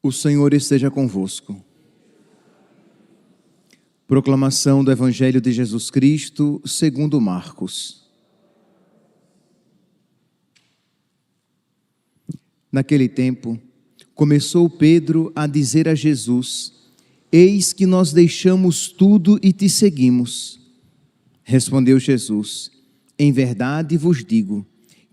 O Senhor esteja convosco. Proclamação do Evangelho de Jesus Cristo, segundo Marcos. Naquele tempo, começou Pedro a dizer a Jesus: Eis que nós deixamos tudo e te seguimos. Respondeu Jesus: Em verdade vos digo,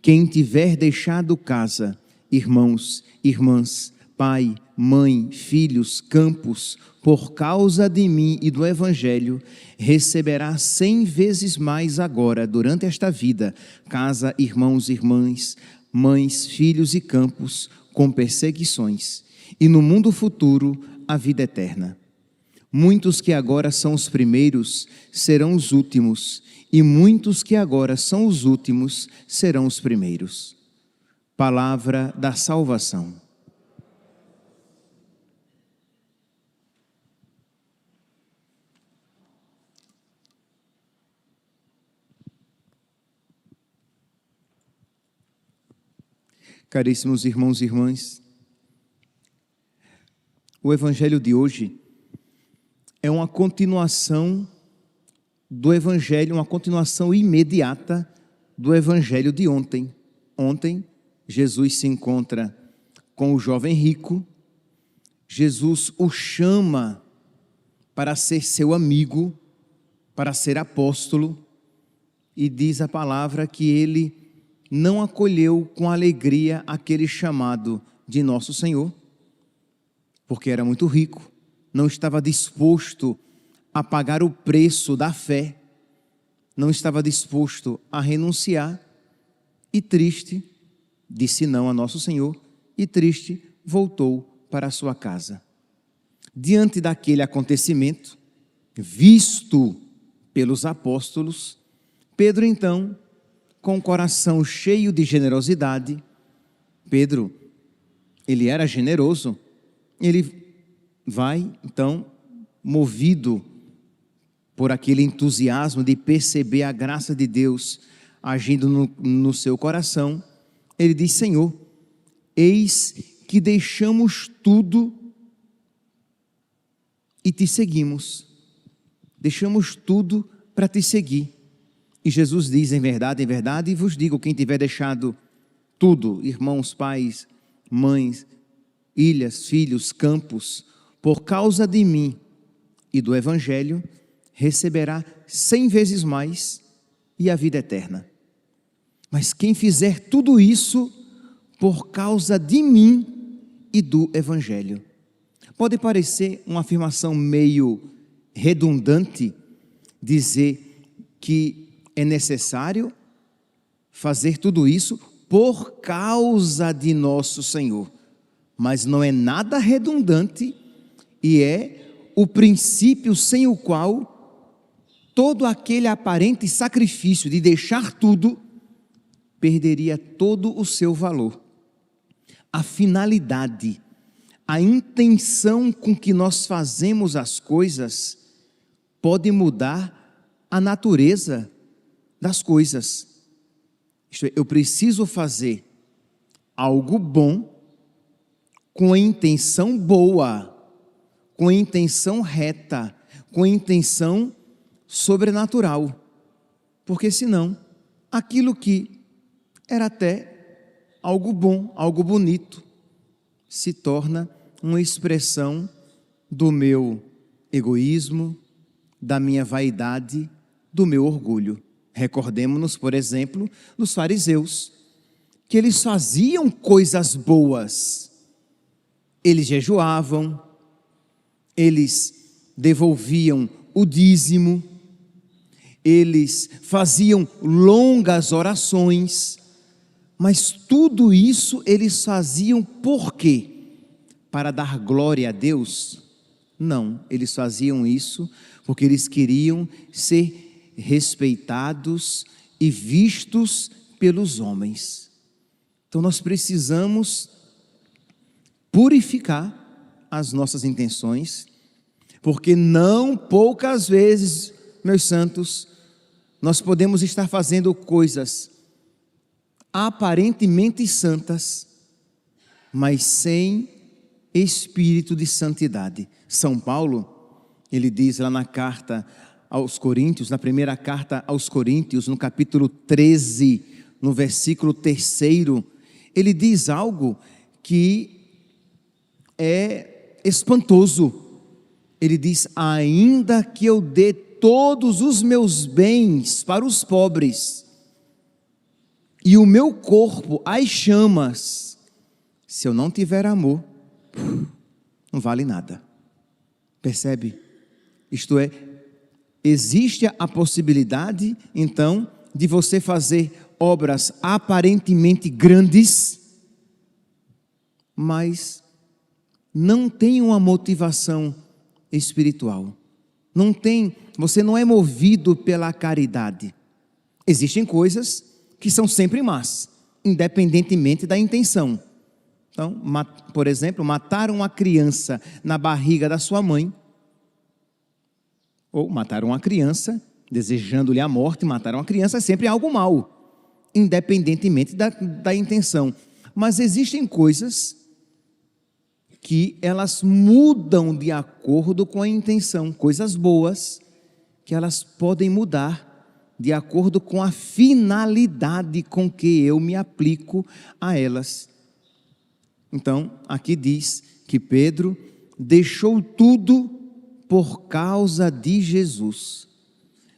quem tiver deixado casa, irmãos, irmãs, pai, mãe, filhos, campos, por causa de mim e do Evangelho, receberá 100 vezes mais agora, durante esta vida, casa, irmãos, irmãs, mães, filhos e campos, com perseguições, e no mundo futuro, a vida eterna. Muitos que agora são os primeiros, serão os últimos, e muitos que agora são os últimos, serão os primeiros. Palavra da salvação. Caríssimos irmãos e irmãs, o Evangelho de hoje é uma continuação do Evangelho, uma continuação imediata do Evangelho de ontem. Ontem, Jesus se encontra com o jovem rico, Jesus o chama para ser seu amigo, para ser apóstolo, e diz a palavra que ele não acolheu com alegria aquele chamado de nosso Senhor, porque era muito rico, não estava disposto a pagar o preço da fé, não estava disposto a renunciar, e triste, disse não a nosso Senhor, e triste, voltou para a sua casa. Diante daquele acontecimento, visto pelos apóstolos, Pedro então, com o coração cheio de generosidade, Pedro, ele era generoso, ele vai então, movido por aquele entusiasmo de perceber a graça de Deus agindo no seu coração, ele diz: Senhor, eis que deixamos tudo e te seguimos, deixamos tudo para te seguir. E Jesus diz: em verdade vos digo, quem tiver deixado tudo, irmãos, pais, mães, ilhas, filhos, campos, por causa de mim e do Evangelho, receberá 100 vezes mais e a vida eterna. Mas quem fizer tudo isso por causa de mim e do Evangelho. Pode parecer uma afirmação meio redundante dizer que é necessário fazer tudo isso por causa de nosso Senhor, mas não é nada redundante e é o princípio sem o qual todo aquele aparente sacrifício de deixar tudo perderia todo o seu valor. A finalidade, a intenção com que nós fazemos as coisas pode mudar a natureza das coisas. Isto é, eu preciso fazer algo bom, com a intenção boa, com a intenção reta, com a intenção sobrenatural, porque senão, aquilo que era até algo bom, algo bonito, se torna uma expressão do meu egoísmo, da minha vaidade, do meu orgulho. Recordemos-nos, por exemplo, dos fariseus, que eles faziam coisas boas, eles jejuavam, eles devolviam o dízimo, eles faziam longas orações, mas tudo isso eles faziam por quê? Para dar glória a Deus? Não, eles faziam isso porque eles queriam ser respeitados e vistos pelos homens. Então nós precisamos purificar as nossas intenções, porque não poucas vezes, meus santos, nós podemos estar fazendo coisas aparentemente santas, mas sem espírito de santidade. São Paulo, ele diz lá na carta aos Coríntios, na primeira carta aos Coríntios, no capítulo 13, no versículo 3, ele diz algo que é espantoso. Ele diz: ainda que eu dê todos os meus bens para os pobres, e o meu corpo às chamas, se eu não tiver amor, não vale nada. Percebe? Isto é, existe a possibilidade, então, de você fazer obras aparentemente grandes, mas não tem uma motivação espiritual. Você não é movido pela caridade. Existem coisas que são sempre más, independentemente da intenção. Então, por exemplo, matar uma criança na barriga da sua mãe, ou matar uma criança, desejando-lhe a morte, matar uma criança é sempre algo mau, independentemente da intenção. Mas existem coisas que elas mudam de acordo com a intenção, coisas boas que elas podem mudar de acordo com a finalidade com que eu me aplico a elas. Então, aqui diz que Pedro deixou tudo por causa de Jesus.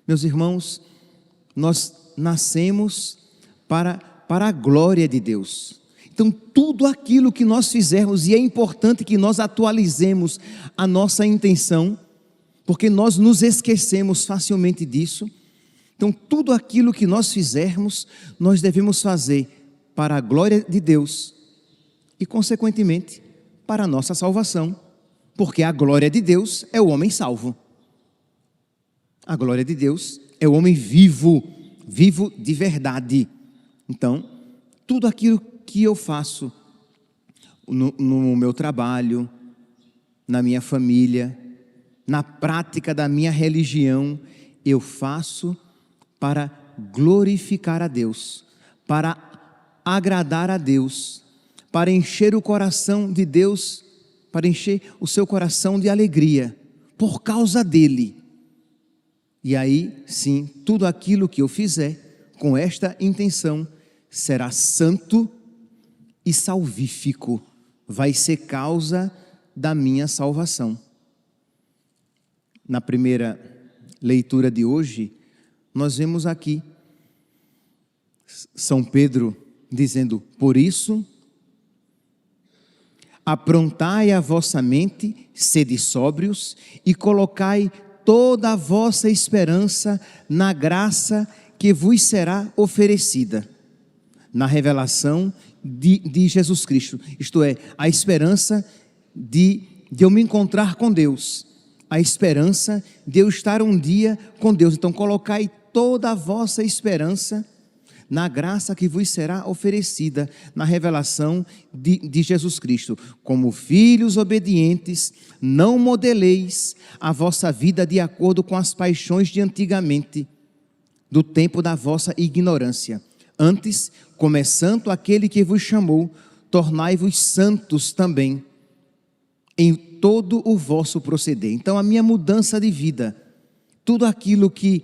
Meus irmãos, nós nascemos para a glória de Deus. Então, tudo aquilo que nós fizermos, e é importante que nós atualizemos a nossa intenção, porque nós nos esquecemos facilmente disso. Então, tudo aquilo que nós fizermos, nós devemos fazer para a glória de Deus e, consequentemente, para a nossa salvação, porque a glória de Deus é o homem salvo. A glória de Deus é o homem vivo, vivo de verdade. Então, tudo aquilo que eu faço no meu trabalho, na minha família, na prática da minha religião, eu faço para glorificar a Deus, para agradar a Deus, para encher o coração de Deus, para encher o seu coração de alegria, por causa dele. E aí, sim, tudo aquilo que eu fizer com esta intenção será santo e salvífico, vai ser causa da minha salvação. Na primeira leitura de hoje, nós vemos aqui São Pedro dizendo: por isso, aprontai a vossa mente, sede sóbrios e colocai toda a vossa esperança na graça que vos será oferecida, na revelação de Jesus Cristo. Isto é, a esperança de eu me encontrar com Deus, a esperança de eu estar um dia com Deus. Então, colocai toda a vossa esperança na graça que vos será oferecida, na revelação de Jesus Cristo. Como filhos obedientes, não modeleis a vossa vida de acordo com as paixões de antigamente, do tempo da vossa ignorância. Antes, começando aquele que vos chamou, tornai-vos santos também em todo o vosso proceder. Então, a minha mudança de vida, tudo aquilo que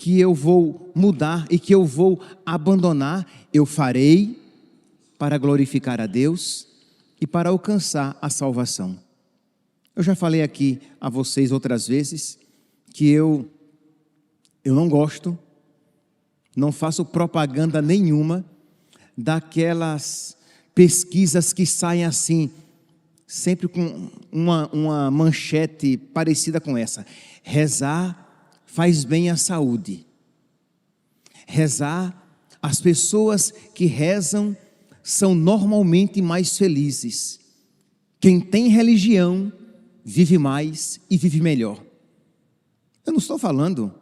eu vou mudar e que eu vou abandonar, eu farei para glorificar a Deus e para alcançar a salvação. Eu já falei aqui a vocês outras vezes que eu não gosto, não faço propaganda nenhuma daquelas pesquisas que saem assim, sempre com uma manchete parecida com essa: rezar faz bem à saúde. Rezar, as pessoas que rezam são normalmente mais felizes. Quem tem religião vive mais e vive melhor. Eu não estou falando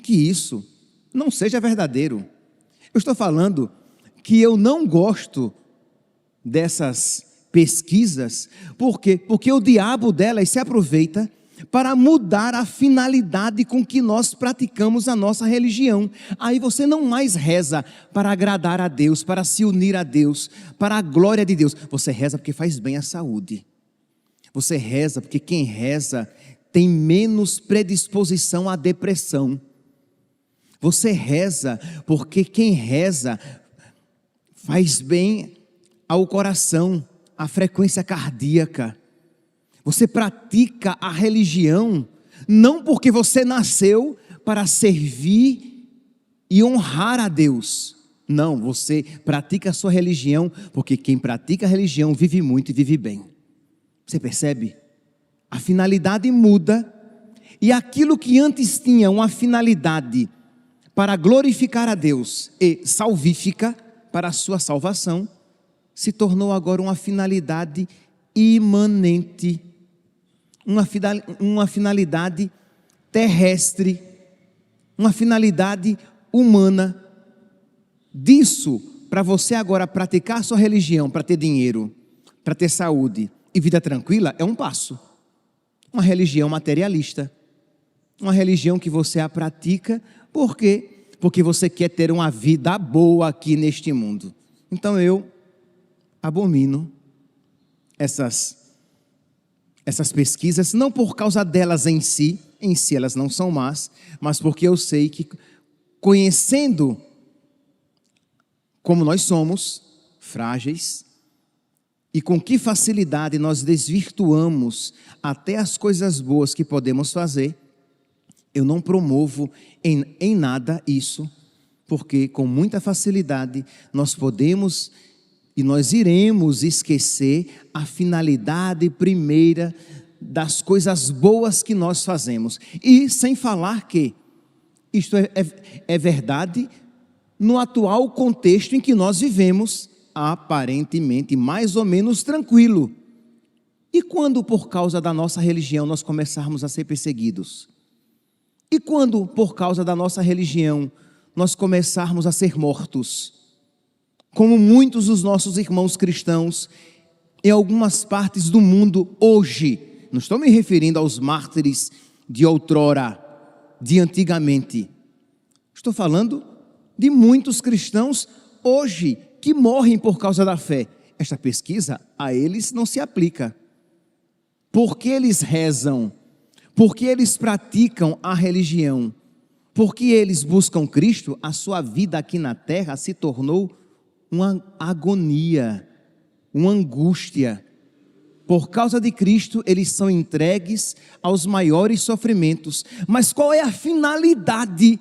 que isso não seja verdadeiro. Eu estou falando que eu não gosto dessas pesquisas. Por quê? Porque o diabo delas se aproveita para mudar a finalidade com que nós praticamos a nossa religião. Aí você não mais reza para agradar a Deus, para se unir a Deus, para a glória de Deus. Você reza porque faz bem à saúde. Você reza porque quem reza tem menos predisposição à depressão. Você reza porque quem reza faz bem ao coração, à frequência cardíaca. Você pratica a religião não porque você nasceu para servir e honrar a Deus. Não, você pratica a sua religião porque quem pratica a religião vive muito e vive bem. Você percebe? A finalidade muda e aquilo que antes tinha uma finalidade para glorificar a Deus e salvífica para a sua salvação, se tornou agora uma finalidade imanente, uma finalidade terrestre, uma finalidade humana. Disso, para você agora praticar a sua religião, para ter dinheiro, para ter saúde e vida tranquila, é um passo. Uma religião materialista, uma religião que você a pratica, por quê? Porque você quer ter uma vida boa aqui neste mundo. Então eu abomino essas pesquisas, não por causa delas em si elas não são más, mas porque eu sei que conhecendo como nós somos, frágeis, e com que facilidade nós desvirtuamos até as coisas boas que podemos fazer, eu não promovo em nada isso, porque com muita facilidade nós podemos e nós iremos esquecer a finalidade primeira das coisas boas que nós fazemos. E sem falar que isto é verdade no atual contexto em que nós vivemos, aparentemente mais ou menos tranquilo. E quando por causa da nossa religião nós começarmos a ser perseguidos? E quando por causa da nossa religião nós começarmos a ser mortos? Como muitos dos nossos irmãos cristãos em algumas partes do mundo hoje, não estou me referindo aos mártires de outrora, de antigamente, estou falando de muitos cristãos hoje que morrem por causa da fé. Esta pesquisa a eles não se aplica. Porque eles rezam, porque eles praticam a religião, porque eles buscam Cristo, a sua vida aqui na terra se tornou uma agonia, uma angústia. Por causa de Cristo, eles são entregues aos maiores sofrimentos. Mas qual é a finalidade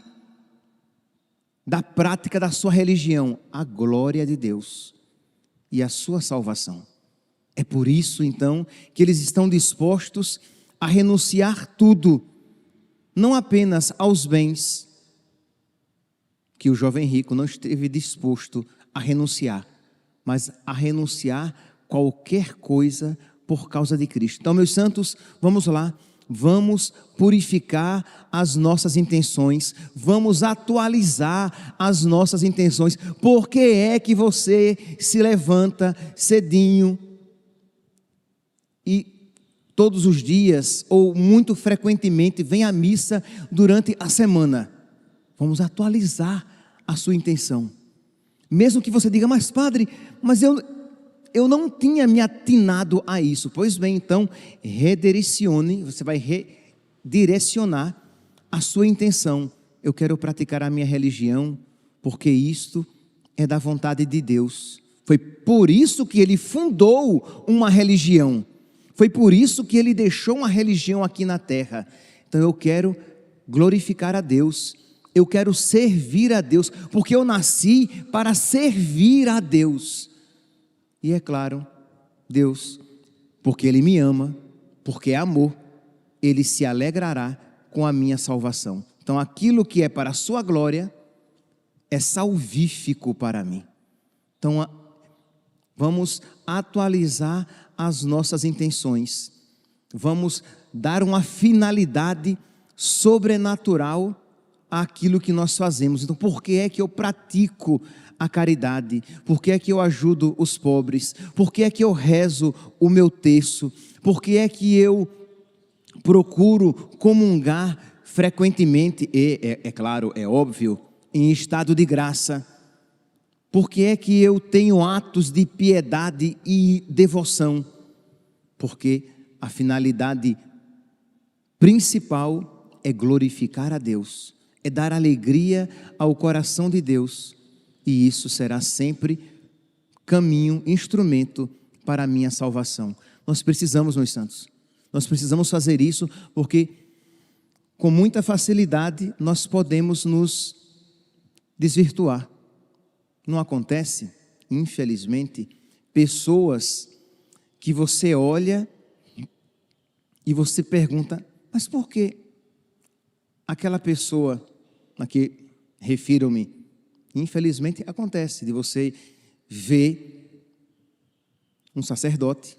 da prática da sua religião? A glória de Deus e a sua salvação. É por isso, então, que eles estão dispostos a renunciar tudo, não apenas aos bens, que o jovem rico não esteve disposto a renunciar, mas a renunciar qualquer coisa por causa de Cristo. Então, meus santos, vamos lá. Vamos purificar as nossas intenções, vamos atualizar as nossas intenções. Por que é que você se levanta cedinho e todos os dias, ou muito frequentemente, vem à missa durante a semana? Vamos atualizar a sua intenção. Mesmo que você diga, mas padre, mas eu não tinha me atinado a isso. Pois bem, então, redirecione, você vai redirecionar a sua intenção. Eu quero praticar a minha religião, porque isto é da vontade de Deus. Foi por isso que Ele fundou uma religião. Foi por isso que Ele deixou uma religião aqui na terra. Então eu quero glorificar a Deus. Eu quero servir a Deus, porque eu nasci para servir a Deus. E é claro, Deus, porque Ele me ama, porque é amor, Ele se alegrará com a minha salvação. Então aquilo que é para a sua glória, é salvífico para mim. Então vamos atualizar as nossas intenções. Vamos dar uma finalidade sobrenatural àquilo que nós fazemos. Então por que é que eu pratico a caridade? Por que é que eu ajudo os pobres? Por que é que eu rezo o meu terço? Por que é que eu procuro comungar frequentemente e, é claro, é óbvio, em estado de graça? Por que é que eu tenho atos de piedade e devoção? Porque a finalidade principal é glorificar a Deus, é dar alegria ao coração de Deus, e isso será sempre caminho, instrumento para a minha salvação. Nós precisamos, meus santos, nós precisamos fazer isso, porque com muita facilidade nós podemos nos desvirtuar. Não acontece, infelizmente, pessoas que você olha e você pergunta, mas por que aquela pessoa a que refiro-me? Infelizmente acontece de você ver um sacerdote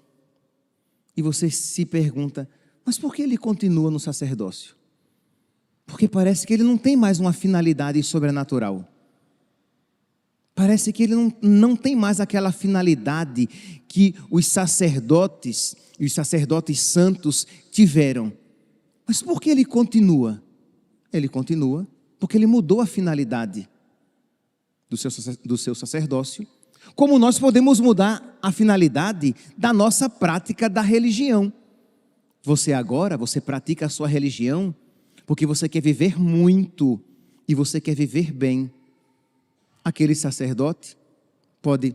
e você se pergunta, mas por que ele continua no sacerdócio? Porque parece que ele não tem mais uma finalidade sobrenatural. Parece que ele não tem mais aquela finalidade que os sacerdotes e os sacerdotes santos tiveram. Mas por que ele continua? Ele continua porque ele mudou a finalidade do seu sacerdócio. Como nós podemos mudar a finalidade da nossa prática da religião. Você pratica a sua religião porque você quer viver muito e você quer viver bem. Aquele sacerdote pode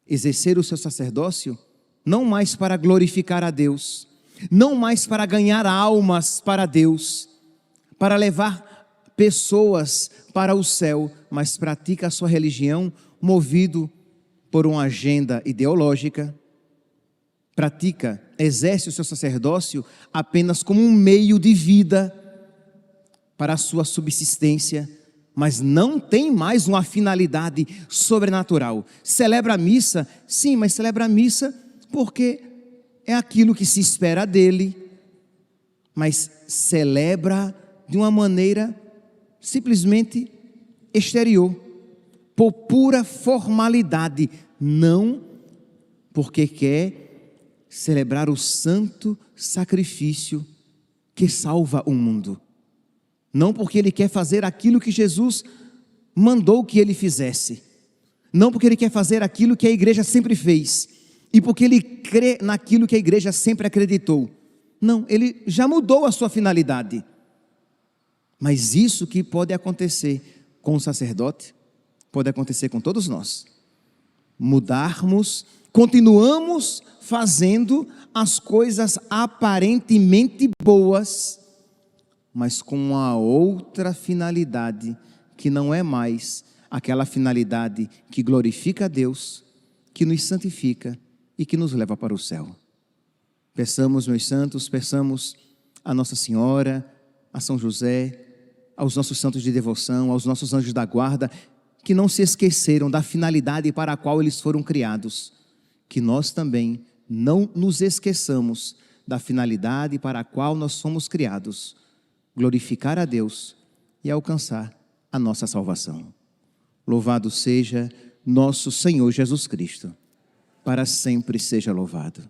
exercer o seu sacerdócio não mais para glorificar a Deus, não mais para ganhar almas para Deus, para levar pessoas para o céu, mas pratica a sua religião movido por uma agenda ideológica, exerce o seu sacerdócio apenas como um meio de vida para a sua subsistência, mas não tem mais uma finalidade sobrenatural. Celebra a missa, sim, mas celebra a missa porque é aquilo que se espera dele, mas celebra de uma maneira simplesmente exterior, por pura formalidade, não porque quer celebrar o santo sacrifício que salva o mundo. Não porque ele quer fazer aquilo que Jesus mandou que ele fizesse. Não porque ele quer fazer aquilo que a igreja sempre fez. E porque ele crê naquilo que a igreja sempre acreditou. Não, ele já mudou a sua finalidade. Mas isso que pode acontecer com o sacerdote, pode acontecer com todos nós. Continuamos fazendo as coisas aparentemente boas, mas com uma outra finalidade, que não é mais aquela finalidade que glorifica a Deus, que nos santifica e que nos leva para o céu. Peçamos, meus santos, peçamos a Nossa Senhora, a São José, aos nossos santos de devoção, aos nossos anjos da guarda, que não se esqueceram da finalidade para a qual eles foram criados, que nós também não nos esqueçamos da finalidade para a qual nós fomos criados, glorificar a Deus e alcançar a nossa salvação. Louvado seja nosso Senhor Jesus Cristo, para sempre seja louvado.